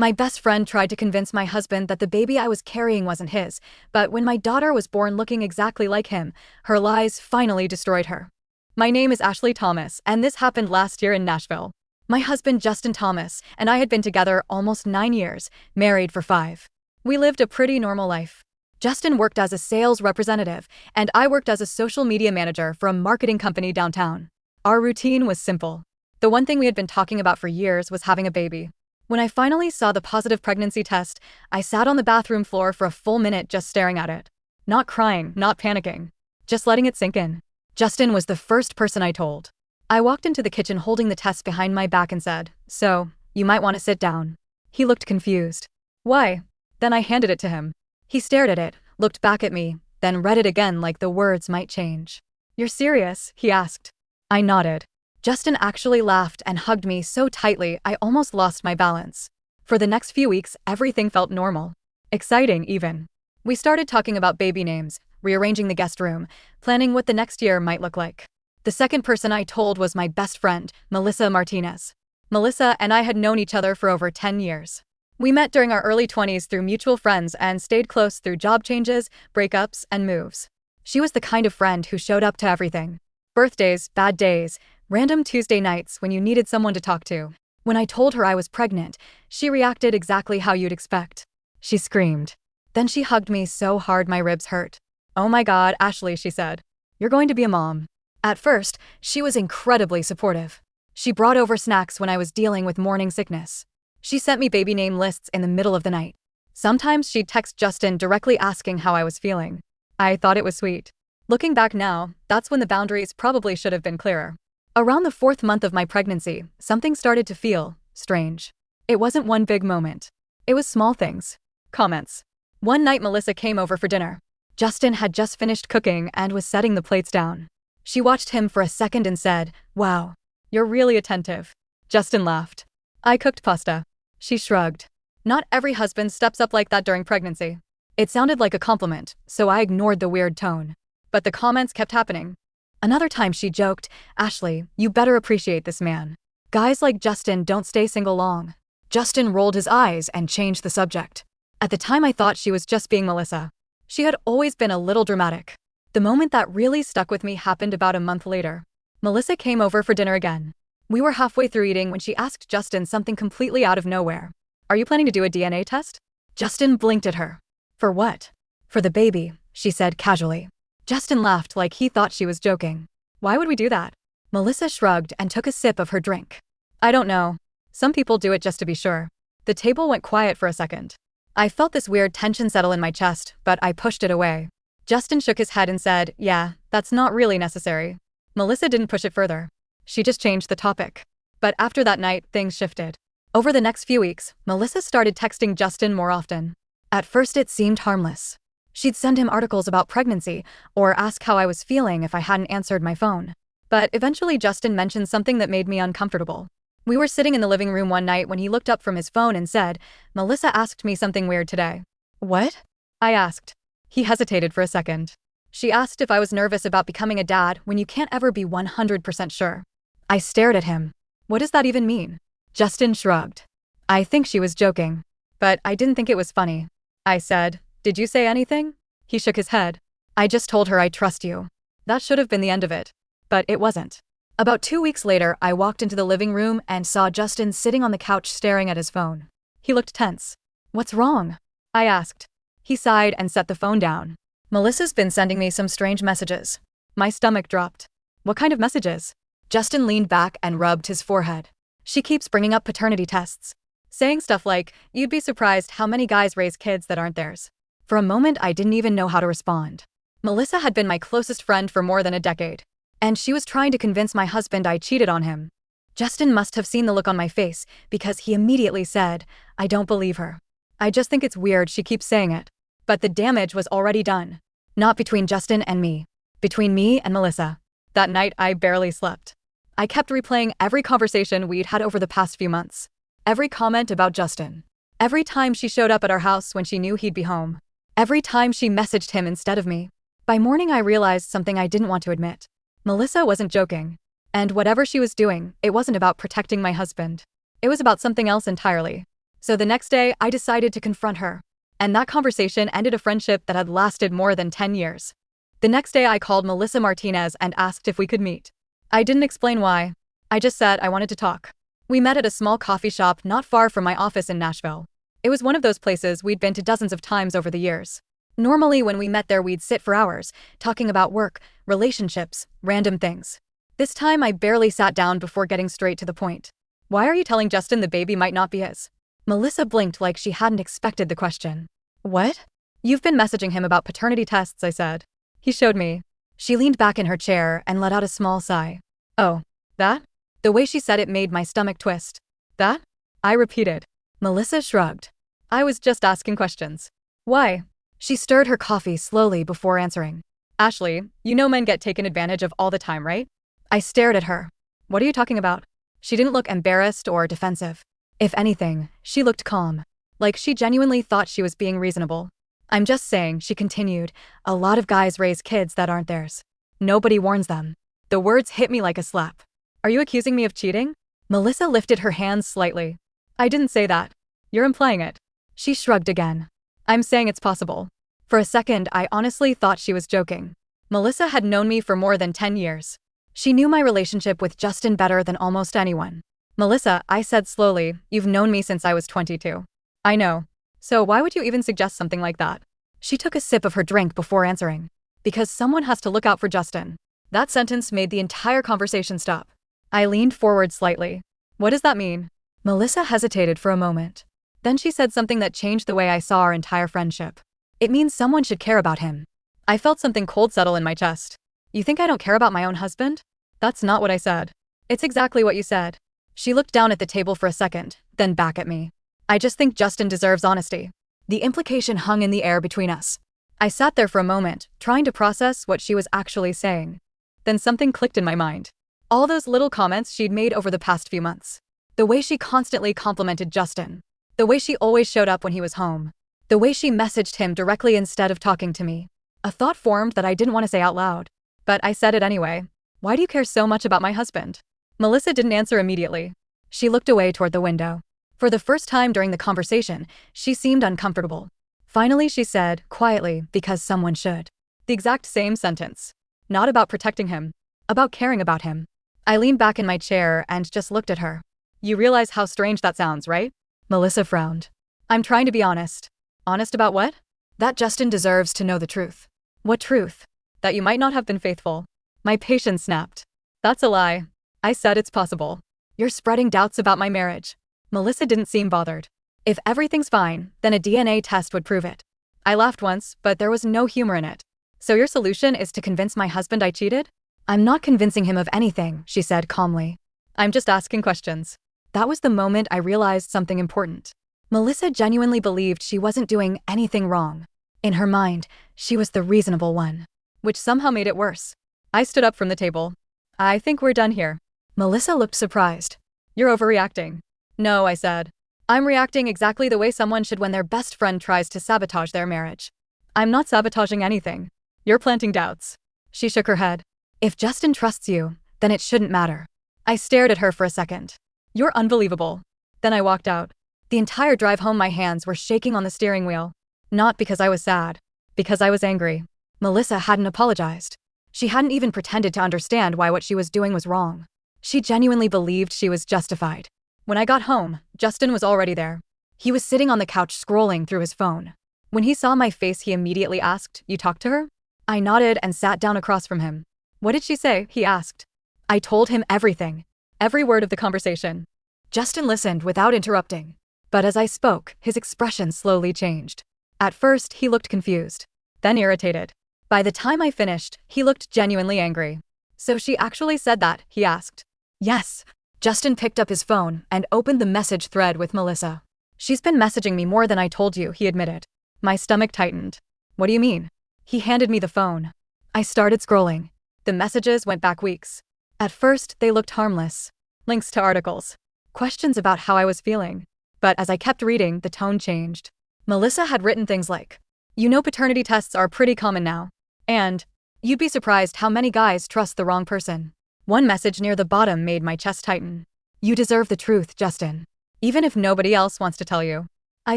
My best friend tried to convince my husband that the baby I was carrying wasn't his, but when my daughter was born looking exactly like him, her lies finally destroyed her. My name is Ashley Thomas, and this happened last year in Nashville. My husband Justin Thomas and I had been together almost 9 years, married for 5. We lived a pretty normal life. Justin worked as a sales representative, and I worked as a social media manager for a marketing company downtown. Our routine was simple. The one thing we had been talking about for years was having a baby. When I finally saw the positive pregnancy test, I sat on the bathroom floor for a full minute just staring at it. Not crying, not panicking. Just letting it sink in. Justin was the first person I told. I walked into the kitchen holding the test behind my back and said, "So, you might want to sit down." He looked confused. "Why?" Then I handed it to him. He stared at it, looked back at me, then read it again like the words might change. "You're serious?" he asked. I nodded. Justin actually laughed and hugged me so tightly I almost lost my balance. For the next few weeks, everything felt normal. Exciting, even. We started talking about baby names, rearranging the guest room, planning what the next year might look like. The second person I told was my best friend, Melissa Martinez. Melissa and I had known each other for over 10 years. We met during our early 20s through mutual friends and stayed close through job changes, breakups, and moves. She was the kind of friend who showed up to everything. Birthdays, bad days, random Tuesday nights when you needed someone to talk to. When I told her I was pregnant, she reacted exactly how you'd expect. She screamed. Then she hugged me so hard my ribs hurt. "Oh my God, Ashley," she said. "You're going to be a mom." At first, she was incredibly supportive. She brought over snacks when I was dealing with morning sickness. She sent me baby name lists in the middle of the night. Sometimes she'd text Justin directly asking how I was feeling. I thought it was sweet. Looking back now, that's when the boundaries probably should have been clearer. Around the 4th month of my pregnancy, something started to feel strange. It wasn't one big moment. It was small things. Comments. One night Melissa came over for dinner. Justin had just finished cooking and was setting the plates down. She watched him for a second and said, "Wow, you're really attentive." Justin laughed. "I cooked pasta." She shrugged. Not every husband steps up like that during pregnancy. It sounded like a compliment, so I ignored the weird tone. But the comments kept happening. Another time she joked, "Ashley, you better appreciate this man. Guys like Justin don't stay single long." Justin rolled his eyes and changed the subject. At the time I thought she was just being Melissa. She had always been a little dramatic. The moment that really stuck with me happened about a month later. Melissa came over for dinner again. We were halfway through eating when she asked Justin something completely out of nowhere. "Are you planning to do a DNA test?" Justin blinked at her. "For what?" "For the baby," she said casually. Justin laughed like he thought she was joking. "Why would we do that?" Melissa shrugged and took a sip of her drink. "I don't know. Some people do it just to be sure." The table went quiet for a second. I felt this weird tension settle in my chest, but I pushed it away. Justin shook his head and said, "Yeah, that's not really necessary." Melissa didn't push it further. She just changed the topic. But after that night, things shifted. Over the next few weeks, Melissa started texting Justin more often. At first it seemed harmless. She'd send him articles about pregnancy or ask how I was feeling if I hadn't answered my phone. But eventually Justin mentioned something that made me uncomfortable. We were sitting in the living room one night when he looked up from his phone and said, "Melissa asked me something weird today." "What?" I asked. He hesitated for a second. "She asked if I was nervous about becoming a dad when you can't ever be 100% sure." I stared at him. "What does that even mean?" Justin shrugged. "I think she was joking. But I didn't think it was funny." I said, "Did you say anything?" He shook his head. "I just told her I trust you." That should have been the end of it. But it wasn't. About 2 weeks later, I walked into the living room and saw Justin sitting on the couch staring at his phone. He looked tense. "What's wrong?" I asked. He sighed and set the phone down. "Melissa's been sending me some strange messages." My stomach dropped. "What kind of messages?" Justin leaned back and rubbed his forehead. "She keeps bringing up paternity tests. Saying stuff like, 'You'd be surprised how many guys raise kids that aren't theirs.'" For a moment, I didn't even know how to respond. Melissa had been my closest friend for more than a decade. And she was trying to convince my husband I cheated on him. Justin must have seen the look on my face because he immediately said, "I don't believe her. I just think it's weird she keeps saying it." But the damage was already done. Not between Justin and me. Between me and Melissa. That night, I barely slept. I kept replaying every conversation we'd had over the past few months. Every comment about Justin. Every time she showed up at our house when she knew he'd be home. Every time she messaged him instead of me. By morning, I realized something I didn't want to admit. Melissa wasn't joking. And whatever she was doing, it wasn't about protecting my husband. It was about something else entirely. So the next day, I decided to confront her. And that conversation ended a friendship that had lasted more than 10 years. The next day, I called Melissa Martinez and asked if we could meet. I didn't explain why. I just said I wanted to talk. We met at a small coffee shop not far from my office in Nashville. It was one of those places we'd been to dozens of times over the years. Normally, when we met there, we'd sit for hours, talking about work, relationships, random things. This time, I barely sat down before getting straight to the point. Why are you telling Justin the baby might not be his? Melissa blinked like she hadn't expected the question. What? You've been messaging him about paternity tests, I said. He showed me. She leaned back in her chair and let out a small sigh. Oh, that? The way she said it made my stomach twist. That? I repeated. Melissa shrugged. I was just asking questions. Why? She stirred her coffee slowly before answering. Ashley, you know men get taken advantage of all the time, right? I stared at her. What are you talking about? She didn't look embarrassed or defensive. If anything, she looked calm. Like she genuinely thought she was being reasonable. I'm just saying, she continued, a lot of guys raise kids that aren't theirs. Nobody warns them. The words hit me like a slap. Are you accusing me of cheating? Melissa lifted her hands slightly. I didn't say that. You're implying it. She shrugged again. I'm saying it's possible. For a second, I honestly thought she was joking. Melissa had known me for more than 10 years. She knew my relationship with Justin better than almost anyone. Melissa, I said slowly, you've known me since I was 22. I know. So why would you even suggest something like that? She took a sip of her drink before answering. Because someone has to look out for Justin. That sentence made the entire conversation stop. I leaned forward slightly. What does that mean? Melissa hesitated for a moment. Then she said something that changed the way I saw our entire friendship. It means someone should care about him. I felt something cold settle in my chest. You think I don't care about my own husband? That's not what I said. It's exactly what you said. She looked down at the table for a second, then back at me. I just think Justin deserves honesty. The implication hung in the air between us. I sat there for a moment, trying to process what she was actually saying. Then something clicked in my mind. All those little comments she'd made over the past few months. The way she constantly complimented Justin. The way she always showed up when he was home. The way she messaged him directly instead of talking to me. A thought formed that I didn't want to say out loud. But I said it anyway. Why do you care so much about my husband? Melissa didn't answer immediately. She looked away toward the window. For the first time during the conversation, she seemed uncomfortable. Finally, she said, quietly, because someone should. The exact same sentence. Not about protecting him. About caring about him. I leaned back in my chair and just looked at her. You realize how strange that sounds, right? Melissa frowned. I'm trying to be honest. Honest about what? That Justin deserves to know the truth. What truth? That you might not have been faithful. My patience snapped. That's a lie. I said it's possible. You're spreading doubts about my marriage. Melissa didn't seem bothered. If everything's fine, then a DNA test would prove it. I laughed once, but there was no humor in it. So your solution is to convince my husband I cheated? I'm not convincing him of anything, she said calmly. I'm just asking questions. That was the moment I realized something important. Melissa genuinely believed she wasn't doing anything wrong. In her mind, she was the reasonable one. Which somehow made it worse. I stood up from the table. I think we're done here. Melissa looked surprised. You're overreacting. No, I said. I'm reacting exactly the way someone should when their best friend tries to sabotage their marriage. I'm not sabotaging anything. You're planting doubts. She shook her head. If Justin trusts you, then it shouldn't matter. I stared at her for a second. You're unbelievable. Then I walked out. The entire drive home my hands were shaking on the steering wheel. Not because I was sad. Because I was angry. Melissa hadn't apologized. She hadn't even pretended to understand why what she was doing was wrong. She genuinely believed she was justified. When I got home, Justin was already there. He was sitting on the couch scrolling through his phone. When he saw my face, he immediately asked, "You talked to her?" I nodded and sat down across from him. What did she say? He asked. I told him everything. Every word of the conversation. Justin listened without interrupting. But as I spoke, his expression slowly changed. At first, he looked confused. Then irritated. By the time I finished, he looked genuinely angry. So she actually said that, he asked. Yes. Justin picked up his phone and opened the message thread with Melissa. She's been messaging me more than I told you, he admitted. My stomach tightened. What do you mean? He handed me the phone. I started scrolling. The messages went back weeks. At first, they looked harmless. Links to articles. Questions about how I was feeling. But as I kept reading, the tone changed. Melissa had written things like, "You know paternity tests are pretty common now." And, "You'd be surprised how many guys trust the wrong person." One message near the bottom made my chest tighten. "You deserve the truth, Justin." even if nobody else wants to tell you. I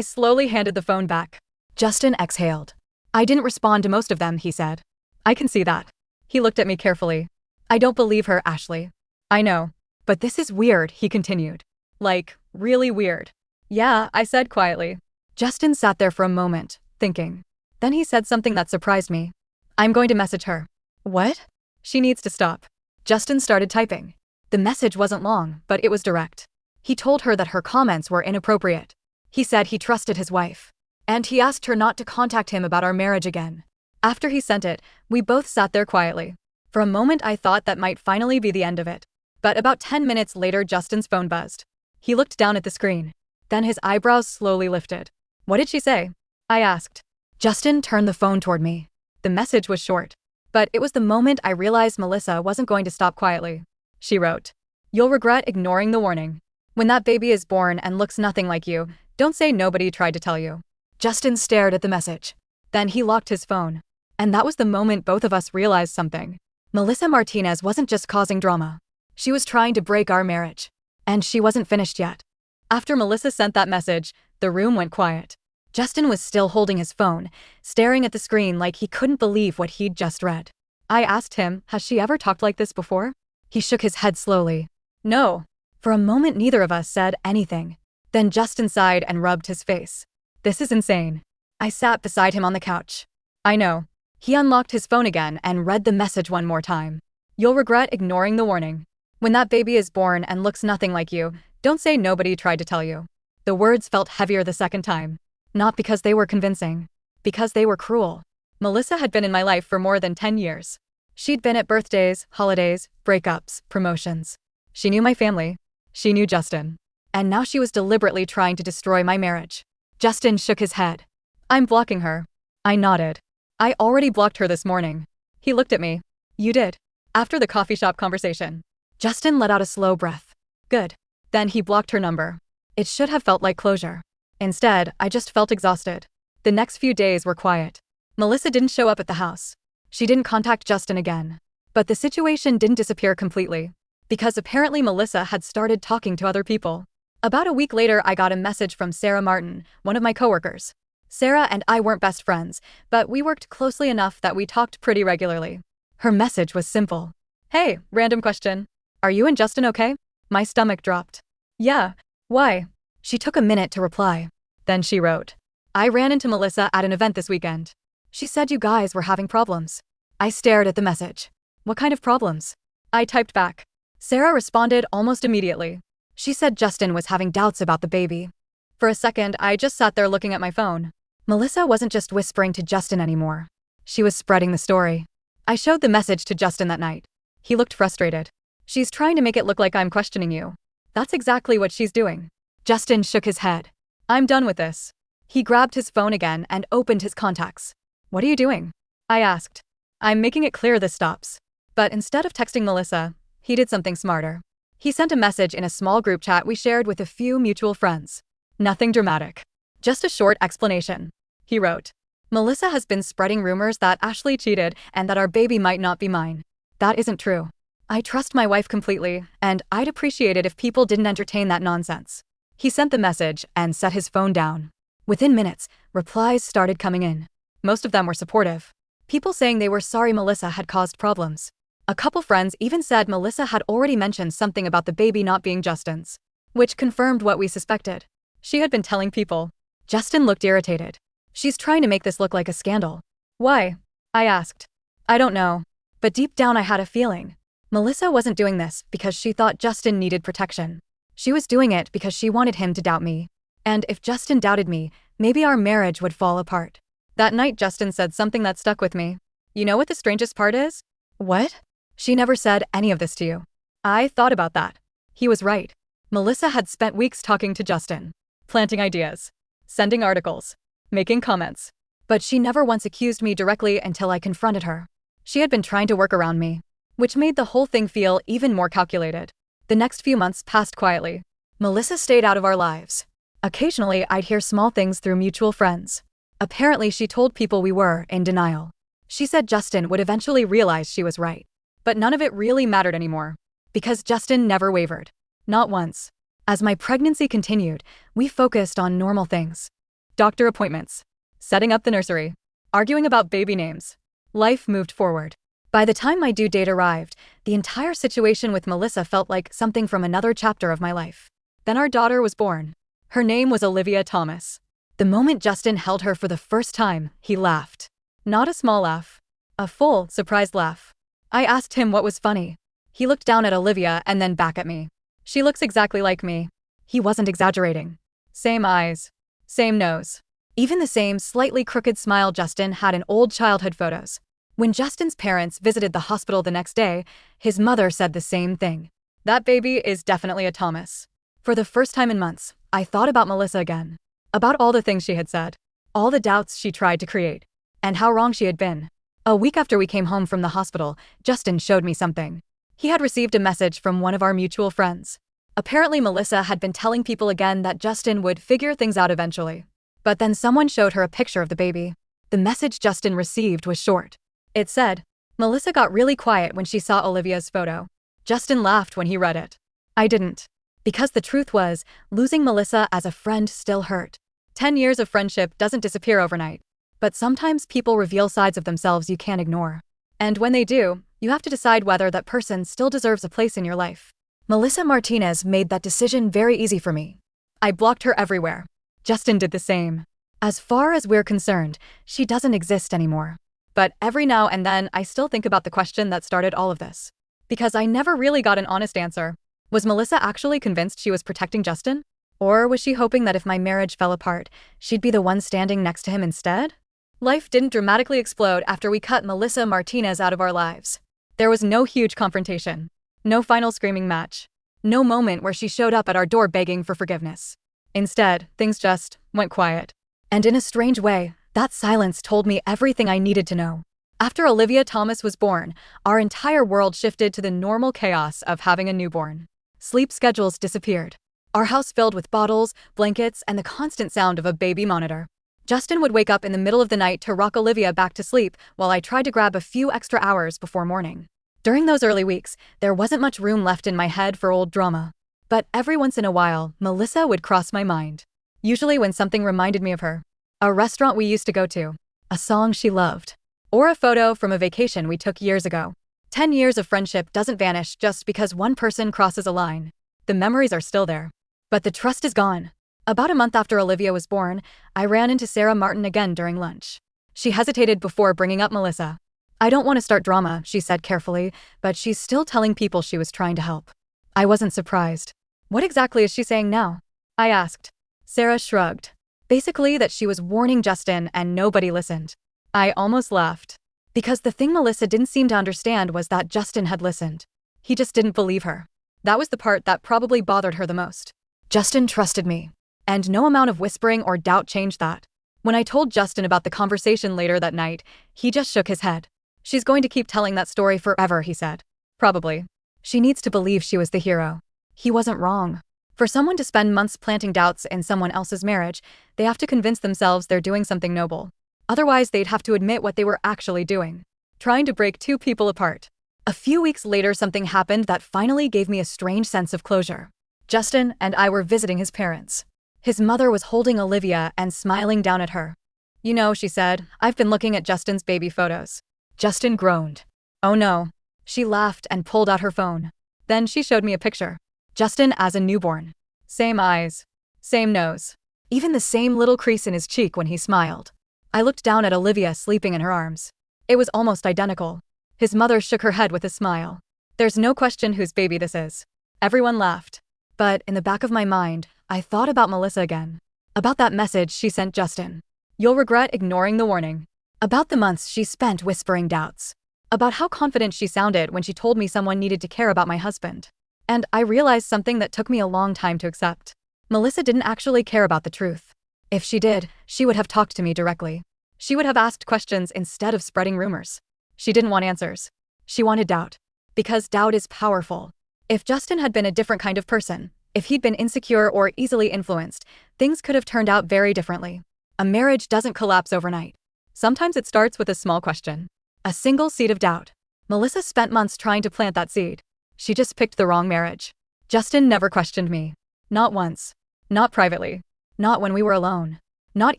slowly handed the phone back. Justin exhaled. I didn't respond to most of them, he said. I can see that. He looked at me carefully. I don't believe her, Ashley. I know. But this is weird, he continued. Like, really weird. Yeah, I said quietly. Justin sat there for a moment, thinking. Then he said something that surprised me. I'm going to message her. What? She needs to stop. Justin started typing. The message wasn't long, but it was direct. He told her that her comments were inappropriate. He said he trusted his wife. And he asked her not to contact him about our marriage again. After he sent it, we both sat there quietly. For a moment I thought that might finally be the end of it. But about 10 minutes later Justin's phone buzzed. He looked down at the screen. Then his eyebrows slowly lifted. What did she say? I asked. Justin turned the phone toward me. The message was short. But it was the moment I realized Melissa wasn't going to stop quietly. She wrote, "You'll regret ignoring the warning. When that baby is born and looks nothing like you, don't say nobody tried to tell you." Justin stared at the message. Then he locked his phone. And that was the moment both of us realized something. Melissa Martinez wasn't just causing drama. She was trying to break our marriage. And she wasn't finished yet. After Melissa sent that message, the room went quiet. Justin was still holding his phone, staring at the screen like he couldn't believe what he'd just read. I asked him, has she ever talked like this before? He shook his head slowly. No. For a moment neither of us said anything. Then Justin sighed and rubbed his face. This is insane. I sat beside him on the couch. I know. He unlocked his phone again and read the message one more time. You'll regret ignoring the warning. When that baby is born and looks nothing like you, don't say nobody tried to tell you. The words felt heavier the second time. Not because they were convincing. Because they were cruel. Melissa had been in my life for more than 10 years. She'd been at birthdays, holidays, breakups, promotions. She knew my family. She knew Justin. And now she was deliberately trying to destroy my marriage. Justin shook his head. I'm blocking her. I nodded. I already blocked her this morning. He looked at me. You did? After the coffee shop conversation. Justin let out a slow breath. Good. Then he blocked her number. It should have felt like closure. Instead, I just felt exhausted. The next few days were quiet. Melissa didn't show up at the house. She didn't contact Justin again. But the situation didn't disappear completely. Because apparently Melissa had started talking to other people. About a week later I got a message from Sarah Martin, one of my coworkers. Sarah and I weren't best friends, but we worked closely enough that we talked pretty regularly. Her message was simple. Hey, random question. Are you and Justin okay? My stomach dropped. Yeah. Why? She took a minute to reply. Then she wrote, I ran into Melissa at an event this weekend. She said you guys were having problems. I stared at the message. What kind of problems? I typed back. Sarah responded almost immediately. She said Justin was having doubts about the baby. For a second, I just sat there looking at my phone. Melissa wasn't just whispering to Justin anymore. She was spreading the story. I showed the message to Justin that night. He looked frustrated. She's trying to make it look like I'm questioning you. That's exactly what she's doing. Justin shook his head. I'm done with this. He grabbed his phone again and opened his contacts. What are you doing? I asked. I'm making it clear this stops. But instead of texting Melissa, he did something smarter. He sent a message in a small group chat we shared with a few mutual friends. Nothing dramatic. Just a short explanation. He wrote, Melissa has been spreading rumors that Ashley cheated and that our baby might not be mine. That isn't true. I trust my wife completely, and I'd appreciate it if people didn't entertain that nonsense. He sent the message and set his phone down. Within minutes, replies started coming in. Most of them were supportive. People saying they were sorry Melissa had caused problems. A couple friends even said Melissa had already mentioned something about the baby not being Justin's, which confirmed what we suspected. She had been telling people. Justin looked irritated. She's trying to make this look like a scandal. Why? I asked. I don't know. But deep down I had a feeling. Melissa wasn't doing this because she thought Justin needed protection. She was doing it because she wanted him to doubt me. And if Justin doubted me, maybe our marriage would fall apart. That night Justin said something that stuck with me. You know what the strangest part is? What? She never said any of this to you. I thought about that. He was right. Melissa had spent weeks talking to Justin, planting ideas, sending articles, making comments. But she never once accused me directly until I confronted her. She had been trying to work around me, which made the whole thing feel even more calculated. The next few months passed quietly. Melissa stayed out of our lives. Occasionally, I'd hear small things through mutual friends. Apparently, she told people we were in denial. She said Justin would eventually realize she was right. But none of it really mattered anymore. Because Justin never wavered. Not once. As my pregnancy continued, we focused on normal things. Doctor appointments, setting up the nursery, arguing about baby names. Life moved forward. By the time my due date arrived, the entire situation with Melissa felt like something from another chapter of my life. Then our daughter was born. Her name was Olivia Thomas. The moment Justin held her for the first time, he laughed. Not a small laugh. A full, surprised laugh. I asked him what was funny. He looked down at Olivia and then back at me. She looks exactly like me. He wasn't exaggerating. Same eyes. Same nose. Even the same slightly crooked smile Justin had in old childhood photos. When Justin's parents visited the hospital the next day, his mother said the same thing. That baby is definitely a Thomas. For the first time in months, I thought about Melissa again. About all the things she had said. All the doubts she tried to create. And how wrong she had been. A week after we came home from the hospital, Justin showed me something. He had received a message from one of our mutual friends. Apparently Melissa had been telling people again that Justin would figure things out eventually. But then someone showed her a picture of the baby. The message Justin received was short. It said, "Melissa got really quiet when she saw Olivia's photo." Justin laughed when he read it. I didn't. Because the truth was, losing Melissa as a friend still hurt. 10 years of friendship doesn't disappear overnight. But sometimes people reveal sides of themselves you can't ignore. And when they do, you have to decide whether that person still deserves a place in your life. Melissa Martinez made that decision very easy for me. I blocked her everywhere. Justin did the same. As far as we're concerned, she doesn't exist anymore. But every now and then I still think about the question that started all of this. Because I never really got an honest answer. Was Melissa actually convinced she was protecting Justin? Or was she hoping that if my marriage fell apart, she'd be the one standing next to him instead? Life didn't dramatically explode after we cut Melissa Martinez out of our lives. There was no huge confrontation. No final screaming match. No moment where she showed up at our door begging for forgiveness. Instead, things just went quiet. And in a strange way, that silence told me everything I needed to know. After Olivia Thomas was born, our entire world shifted to the normal chaos of having a newborn. Sleep schedules disappeared. Our house filled with bottles, blankets, and the constant sound of a baby monitor. Justin would wake up in the middle of the night to rock Olivia back to sleep while I tried to grab a few extra hours before morning. During those early weeks, there wasn't much room left in my head for old drama. But every once in a while, Melissa would cross my mind. Usually when something reminded me of her. A restaurant we used to go to. A song she loved. Or a photo from a vacation we took years ago. 10 years of friendship doesn't vanish just because one person crosses a line. The memories are still there. But the trust is gone. About a month after Olivia was born, I ran into Sarah Martin again during lunch. She hesitated before bringing up Melissa. "I don't want to start drama," she said carefully, but she's still telling people she was trying to help. I wasn't surprised. "What exactly is she saying now?" I asked. Sarah shrugged. Basically that she was warning Justin and nobody listened. I almost laughed. Because the thing Melissa didn't seem to understand was that Justin had listened. He just didn't believe her. That was the part that probably bothered her the most. Justin trusted me. And no amount of whispering or doubt changed that. When I told Justin about the conversation later that night, he just shook his head. "She's going to keep telling that story forever," he said. "Probably. She needs to believe she was the hero." He wasn't wrong. For someone to spend months planting doubts in someone else's marriage, they have to convince themselves they're doing something noble. Otherwise, they'd have to admit what they were actually doing. Trying to break two people apart. A few weeks later, something happened that finally gave me a strange sense of closure. Justin and I were visiting his parents. His mother was holding Olivia and smiling down at her. "You know," she said, "I've been looking at Justin's baby photos." Justin groaned. "Oh no." She laughed and pulled out her phone. Then she showed me a picture. Justin as a newborn. Same eyes. Same nose. Even the same little crease in his cheek when he smiled. I looked down at Olivia sleeping in her arms. It was almost identical. His mother shook her head with a smile. "There's no question whose baby this is." Everyone laughed. But in the back of my mind, I thought about Melissa again. About that message she sent Justin. "You'll regret ignoring the warning." About the months she spent whispering doubts. About how confident she sounded when she told me someone needed to care about my husband. And I realized something that took me a long time to accept. Melissa didn't actually care about the truth. If she did, she would have talked to me directly. She would have asked questions instead of spreading rumors. She didn't want answers. She wanted doubt. Because doubt is powerful. If Justin had been a different kind of person, if he'd been insecure or easily influenced, things could have turned out very differently. A marriage doesn't collapse overnight. Sometimes it starts with a small question. A single seed of doubt. Melissa spent months trying to plant that seed. She just picked the wrong marriage. Justin never questioned me. Not once. Not privately. Not when we were alone. Not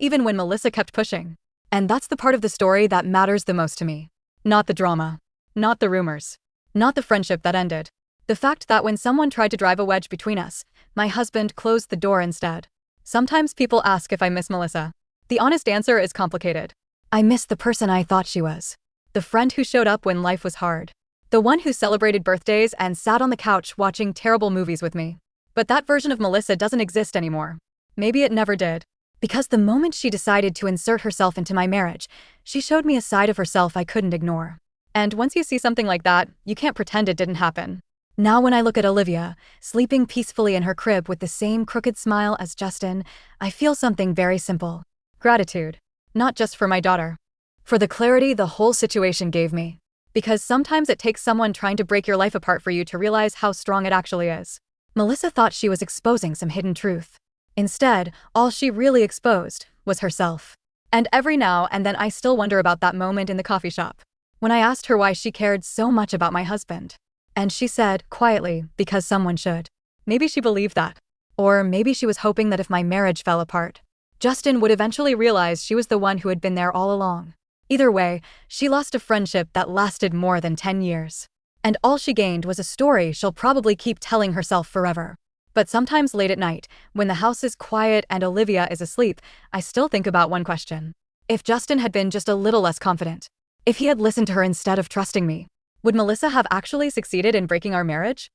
even when Melissa kept pushing. And that's the part of the story that matters the most to me. Not the drama. Not the rumors. Not the friendship that ended. The fact that when someone tried to drive a wedge between us, my husband closed the door instead. Sometimes people ask if I miss Melissa. The honest answer is complicated. I miss the person I thought she was. The friend who showed up when life was hard. The one who celebrated birthdays and sat on the couch watching terrible movies with me. But that version of Melissa doesn't exist anymore. Maybe it never did. Because the moment she decided to insert herself into my marriage, she showed me a side of herself I couldn't ignore. And once you see something like that, you can't pretend it didn't happen. Now when I look at Olivia, sleeping peacefully in her crib with the same crooked smile as Justin, I feel something very simple. Gratitude. Not just for my daughter. For the clarity the whole situation gave me. Because sometimes it takes someone trying to break your life apart for you to realize how strong it actually is. Melissa thought she was exposing some hidden truth. Instead, all she really exposed was herself. And every now and then I still wonder about that moment in the coffee shop, when I asked her why she cared so much about my husband. And she said, quietly, because someone should. Maybe she believed that. Or maybe she was hoping that if my marriage fell apart, Justin would eventually realize she was the one who had been there all along. Either way, she lost a friendship that lasted more than 10 years. And all she gained was a story she'll probably keep telling herself forever. But sometimes late at night, when the house is quiet and Olivia is asleep, I still think about one question. If Justin had been just a little less confident, if he had listened to her instead of trusting me, would Melissa have actually succeeded in breaking our marriage?